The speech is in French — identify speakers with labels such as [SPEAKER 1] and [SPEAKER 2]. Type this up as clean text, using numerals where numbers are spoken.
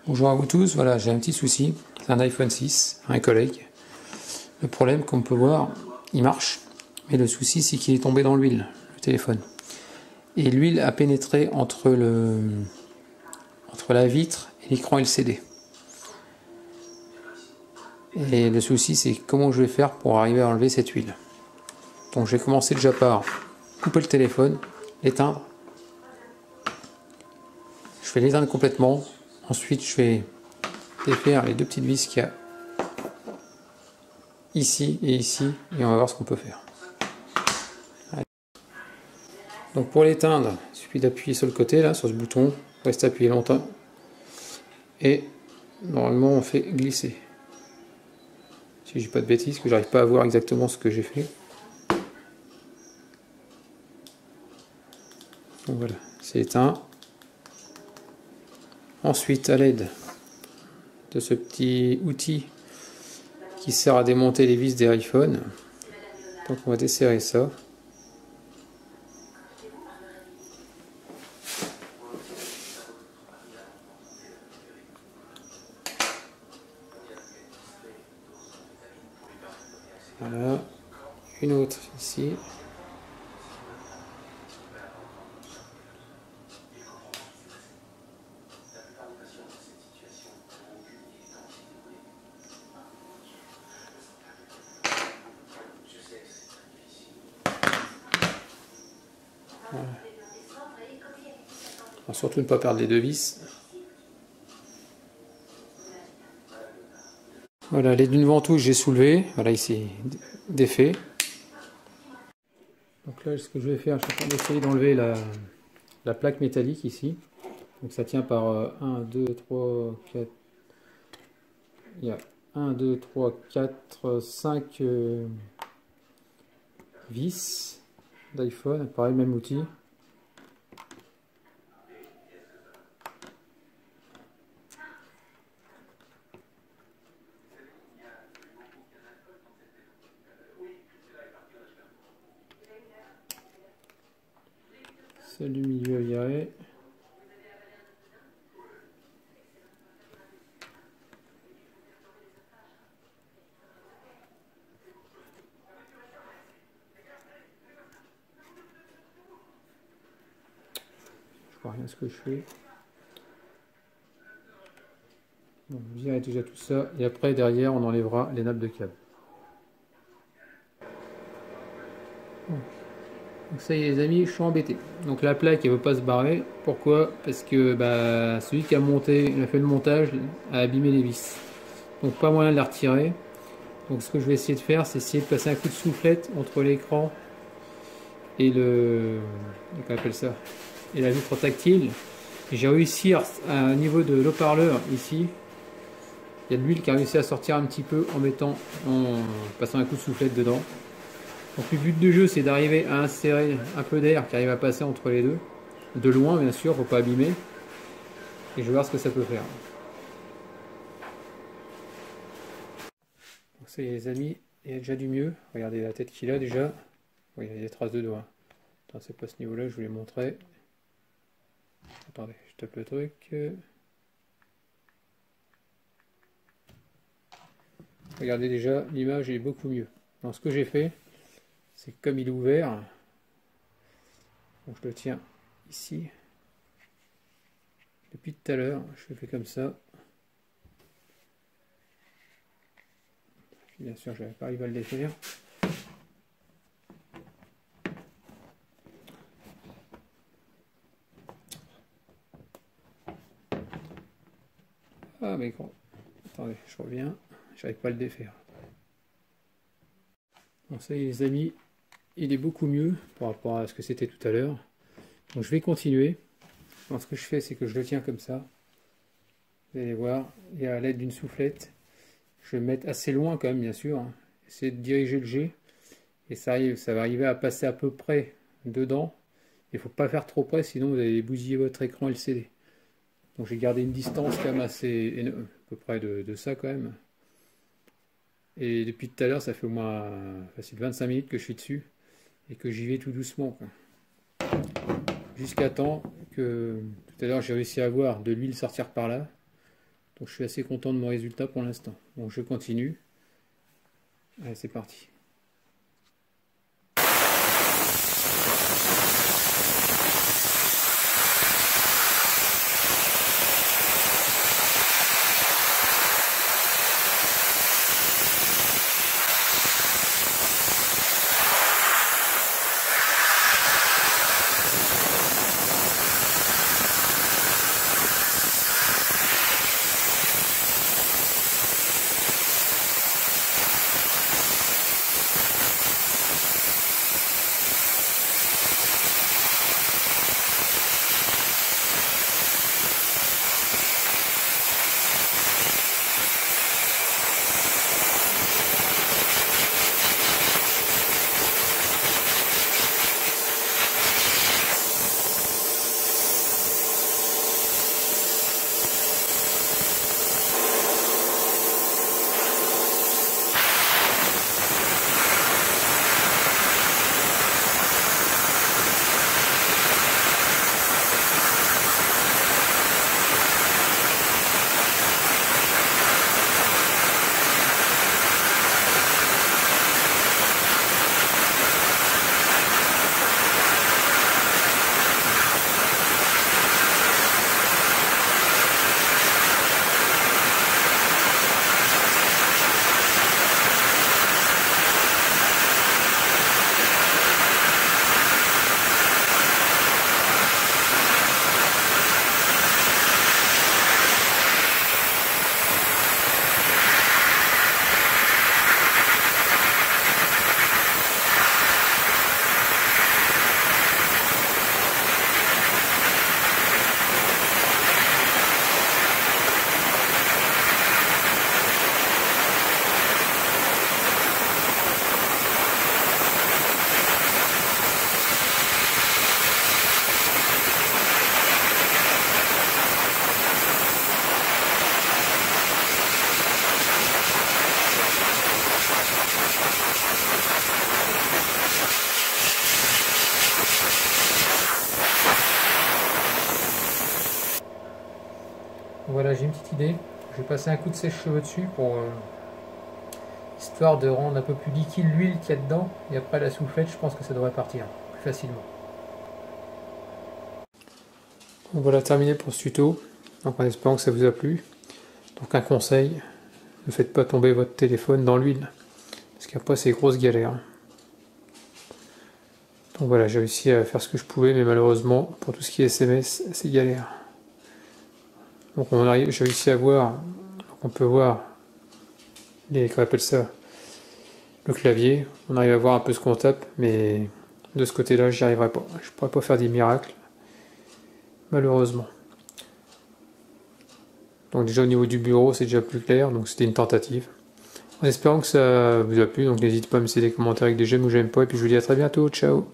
[SPEAKER 1] Bonjour à vous tous, voilà, j'ai un petit souci, c'est un iPhone 6, un collègue. Le problème, comme on peut voir, il marche, mais le souci c'est qu'il est tombé dans l'huile, le téléphone. Et l'huile a pénétré entre la vitre et l'écran LCD. Et le souci c'est comment je vais faire pour arriver à enlever cette huile. Donc je vais commencer déjà par couper le téléphone, l'éteindre. Je vais l'éteindre complètement, ensuite je vais défaire les deux petites vis qu'il y a ici et ici, et on va voir ce qu'on peut faire. Donc pour l'éteindre, il suffit d'appuyer sur le côté, là, sur ce bouton, rester appuyé longtemps, et normalement on fait glisser. Si je dis pas de bêtises, que j'arrive pas à voir exactement ce que j'ai fait. Donc voilà, c'est éteint. Ensuite, à l'aide de ce petit outil qui sert à démonter les vis des iPhones, donc on va desserrer ça. Voilà, une autre ici. Voilà. Alors, surtout ne pas perdre les deux vis. Voilà, l'aide d'une ventouse, j'ai soulevé. Voilà, ici, défait. Donc là, ce que je vais faire, je suis en train d'essayer d'enlever la plaque métallique ici. Donc ça tient par 1, 2, 3, 4. Il y a 1, 2, 3, 4, 5 vis d'iPhone. Pareil, même outil. Celle du milieu virée. Je vois rien à ce que je fais. Donc, vous virez déjà tout ça. Et après, derrière, on enlèvera les nappes de câble. Donc ça y est les amis, je suis embêté. Donc la plaque elle veut pas se barrer. Pourquoi? Parce que celui qui a monté, il a fait le montage, a abîmé les vis. Donc pas moyen de la retirer. Donc ce que je vais essayer de faire, c'est essayer de passer un coup de soufflette entre l'écran et qu'on appelle ça, et la vitre tactile. J'ai réussi à niveau de l'haut-parleur ici. Il y a de l'huile qui a réussi à sortir un petit peu en passant un coup de soufflette dedans. Donc le but du jeu c'est d'arriver à insérer un peu d'air qui arrive à passer entre les deux. De loin bien sûr, faut pas abîmer. Et je vais voir ce que ça peut faire. Donc ça y est les amis, il y a déjà du mieux. Regardez la tête qu'il a déjà. Oui, il y a des traces de doigts. Attends, c'est pas ce niveau là, je vous l'ai montré. Attendez, je tape le truc. Regardez déjà, l'image est beaucoup mieux. Donc ce que j'ai fait, c'est que comme il est ouvert, donc je le tiens ici. Depuis tout à l'heure, je le fais comme ça. Bien sûr, je n'avais pas arrivé à le défaire. Ah mais gros. Attendez, je reviens. J'arrive pas à le défaire. Bon ça y est les amis, il est beaucoup mieux par rapport à ce que c'était tout à l'heure. Donc je vais continuer. Donc ce que je fais, c'est que je le tiens comme ça. Vous allez voir, et à l'aide d'une soufflette, je vais me mettre assez loin quand même, bien sûr. Hein. Essayer de diriger le jet. Et ça va arriver à passer à peu près dedans. Il ne faut pas faire trop près, sinon vous allez bousiller votre écran LCD. Donc j'ai gardé une distance quand même assez à peu près de ça quand même. Et depuis tout à l'heure, ça fait au moins facile 25 minutes que je suis dessus. Et que j'y vais tout doucement. Jusqu'à temps que tout à l'heure j'ai réussi à voir de l'huile sortir par là. Donc je suis assez content de mon résultat pour l'instant. Donc je continue. Allez, c'est parti. Voilà, j'ai une petite idée. Je vais passer un coup de sèche-cheveux dessus pour histoire de rendre un peu plus liquide l'huile qu'il y a dedans. Et après la soufflette, je pense que ça devrait partir plus facilement. Donc voilà, terminé pour ce tuto. Donc en espérant que ça vous a plu. Donc un conseil, ne faites pas tomber votre téléphone dans l'huile. Parce qu'après c'est grosse galère. Donc voilà, j'ai réussi à faire ce que je pouvais, mais malheureusement, pour tout ce qui est SMS, c'est galère. Donc j'ai réussi à voir, donc on peut voir comment on appelle ça, le clavier. On arrive à voir un peu ce qu'on tape, mais de ce côté-là, j'y arriverai pas. Je pourrais pas faire des miracles, malheureusement. Donc déjà au niveau du bureau, c'est déjà plus clair, donc c'était une tentative. En espérant que ça vous a plu, donc n'hésitez pas à me laisser des commentaires avec des j'aime ou j'aime pas, et puis je vous dis à très bientôt, ciao.